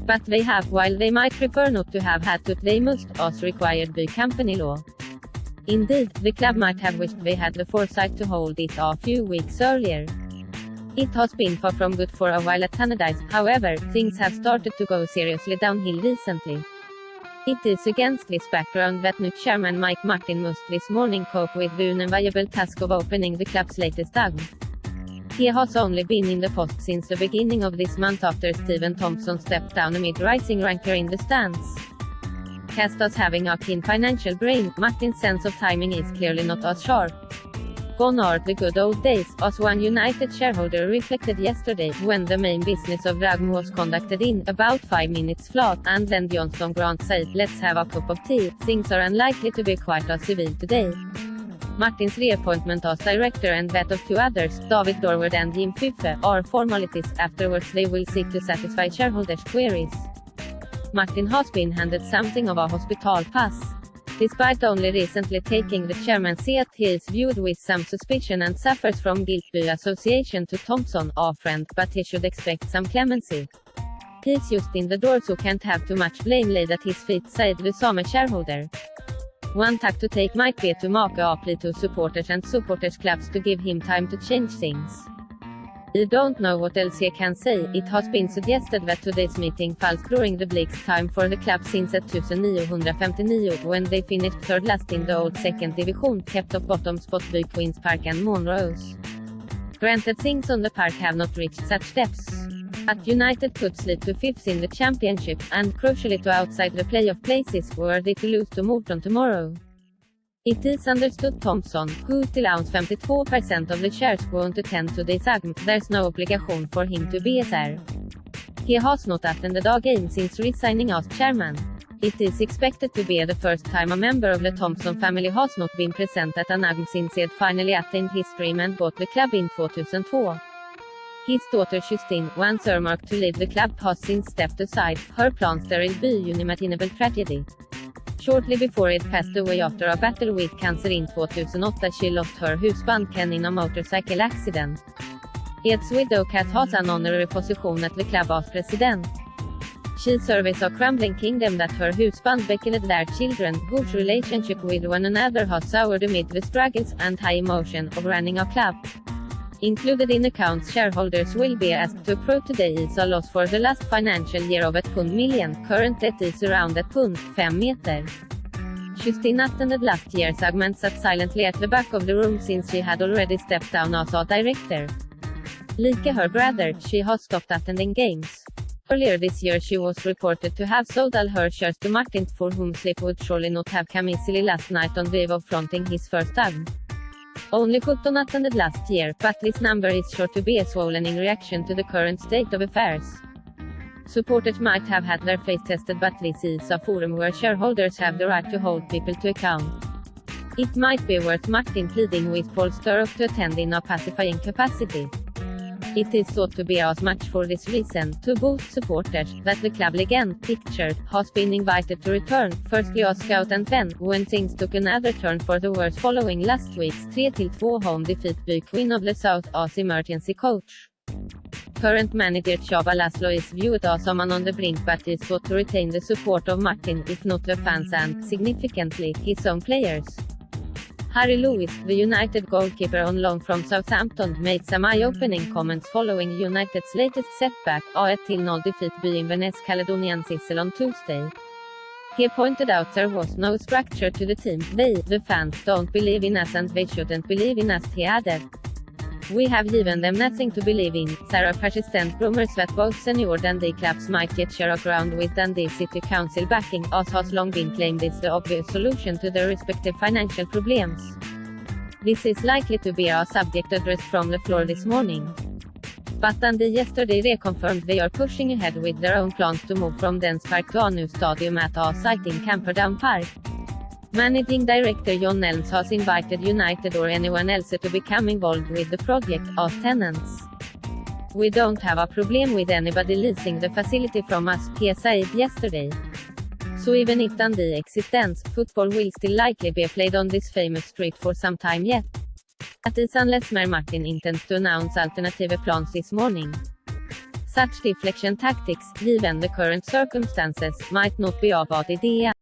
But they have, while they might prefer not to have had to, they must, as required by company law. Indeed, the club might have wished they had the foresight to hold it a few weeks earlier. It has been far from good for a while at Tannadice, however, things have started to go seriously downhill recently. It is against this background that new chairman Mike Martin must this morning cope with the unenviable task of opening the club's latest AGM. He has only been in the post since the beginning of this month after Stephen Thompson stepped down amid rising rancor in the stands. Cast as having a keen financial brain, Martin's sense of timing is clearly not as sharp. Gone are the good old days, as one United shareholder reflected yesterday, when the main business of the AGM was conducted in about 5 minutes flat, and then Johnston Grant said, "Let's have a cup of tea, things are unlikely to be quite as civil today." Martin's reappointment as director and that of 2 others, David Dorward and Jim Fyffe, are formalities. Afterwards they will seek to satisfy shareholders' queries. Martin has been handed something of a hospital pass. Despite only recently taking the chairman's seat, he is viewed with some suspicion and suffers from guilt by association to Thompson, a friend, but he should expect some clemency. He's just in the door so can't have too much blame laid at his feet, said the same shareholder. One tack to take might be to make a plea to supporters and supporters clubs to give him time to change things. I don't know what else he can say. It has been suggested that today's meeting falls during the bleakest time for the club since 1959, when they finished third last in the old second division, kept off bottom spot by Queen's Park and Monrose. Granted, things on the park have not reached such depths. But United could slip to 5th in the championship, and crucially to outside the playoff places, were they to lose to Morton tomorrow. It is understood Thompson, who still owns 52% of the shares, won't attend today's AGM. There's no obligation for him to be there. He has not attended a game since resigning as chairman. It is expected to be the first time a member of the Thompson family has not been present at an AGM since he had finally attained his dream and bought the club in 2002. His daughter Justine, once earmarked to lead the club, has since stepped aside. Her plans there will be unimaginable tragedy. Shortly before it passed away after a battle with cancer in 2008, she lost her husband Ken in a motorcycle accident. Ed's widow Kat has an honorary position at the club as president. She serves a crumbling kingdom that her husband beckoned their children, whose relationship with one another has soured amid the struggles and high emotion of running a club. Included in accounts shareholders will be asked to prove today is a loss for the last financial year of £1 million, current debt is around £5 meter. Justine attended last year's AGM, sat silently at the back of the room since she had already stepped down as a director. Like her brother, she has stopped attending games. Earlier this year she was reported to have sold all her shares to Martin, for whom sleep would surely not have come easily last night on the eve of fronting his first AGM. Only 17 attended last year, but this number is sure to be swollen in reaction to the current state of affairs. Supporters might have had their faith tested, but this is a forum where shareholders have the right to hold people to account. It might be worth Martin pleading with Paul Sturrock to attend in a pacifying capacity. It is thought to be as much for this reason, to boost supporters, that the club legend, pictured, has been invited to return, firstly as scout and then, when things took another turn for the worse following last week's 3-2 home defeat by Queen of the South as emergency coach. Current manager Csaba Laszlo is viewed as someone on the brink, but is thought to retain the support of Martin, if not the fans and, significantly, his own players. Harry Lewis, the United goalkeeper on loan from Southampton, made some eye-opening comments following United's latest setback, a 1-0 defeat by Inverness Caledonian Thistle on Tuesday. He pointed out there was no structure to the team. They, the fans, don't believe in us and they shouldn't believe in us, he added. We have given them nothing to believe in. There are persistent rumors that both senior Dundee clubs might yet share a ground with Dundee City Council backing, as has long been claimed is the obvious solution to their respective financial problems. This is likely to be a subject addressed from the floor this morning. But Dundee yesterday reconfirmed they are pushing ahead with their own plans to move from Dens Park to a new stadium at a site in Camperdown Park. Managing Director John Elms has invited United or anyone else to become involved with the project, as tenants. We don't have a problem with anybody leasing the facility from us, he said yesterday. So even if Dundee exists, football will still likely be played on this famous street for some time yet. That is unless Mayor Martin intends to announce alternative plans this morning. Such deflection tactics, given the current circumstances, might not be a bad idea.